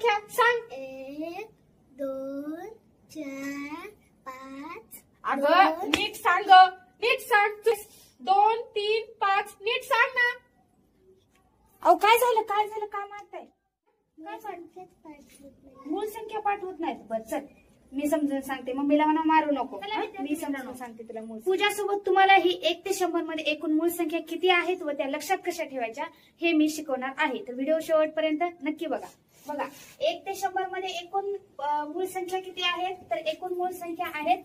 संख्या सांग. 1 2 4 5. अगं नीट सांग, नीट सांग. 2 3 5 नीट सांग ना. अहो काय झालं काय मागताय? काय संख्याच पाठवत नाही. मूळ संख्या पाठवत नाहीत. बरं चल मी समजून सांगते, मम्मीला म्हणा मारू नको. मी समजून सांगते तुला. मूळ पूजासोबत तुम्हाला ही 1 ते 100 मध्ये एकूण मूळ संख्या किती आहेत व त्या लक्षात कशा ठेवायच्या हे मी शिकवणार आहे. तर व्हिडिओ शेवटपर्यंत नक्की बघा. 1 ते 100 मध्ये एकूण मूळ संख्या किती आहेत? तर एकूण मूळ संख्या आहेत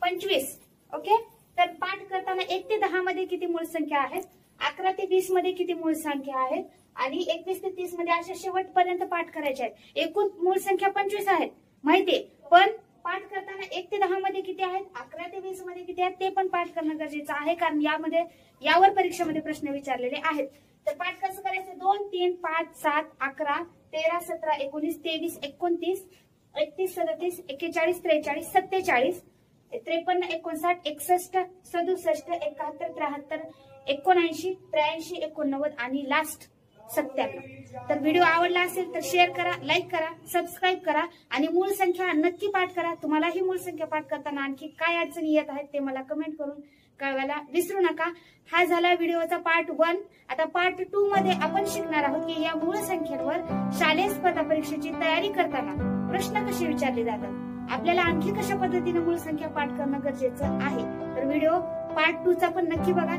25. ओके. तर पाठ करताना 1 ते 10 मध्ये किती मूळ संख्या आहेत, 11 ते 20 मध्ये किती मूळ संख्या आहेत आणि 21 ते 30 मध्ये अशा शेवटपर्यंत पाठ करायचे आहेत. एकूण मूळ संख्या 25 आहेत माहितीये, पण पाठ करताना 1 ते 10 मध्ये किती आहेत, 11 ते 20 मध्ये किती आहेत ते पण पाठ करणं गरजेचं आहे, कारण यावर परीक्षेमध्ये प्रश्न विचारलेले आहेत. तर पाठ कसं करायचं? 2 3 5 7 11 13 17 19 23 29 31 37 41 43 47 53 59 61 67 71 73 79 83 89 आणि लास्ट 97. तर व्हिडिओ आवडला असेल तर शेअर करा, लाईक करा, सबस्क्राईब करा आणि मूळ संख्या नक्की पाठ करा. तुम्हाला ही मूळ संख्या पाठ करताना आणखी काय अडचणी येत आहेत ते मला कमेंट करून कळवायला विसरू नका. हा झाला व्हिडिओचा पार्ट 1. आता पार्ट 2 मध्ये आपण शिकणार आहोत की या मूळ संख्यांवर शालेय स्पर्धा परीक्षेची तयारी करताना प्रश्न कसे विचारले जातात, आपल्याला आणखी कशा पद्धतीने मूळ संख्या पाठ करणं गरजेचं आहे. तर व्हिडिओ पार्ट 2 चा पण नक्की बघा.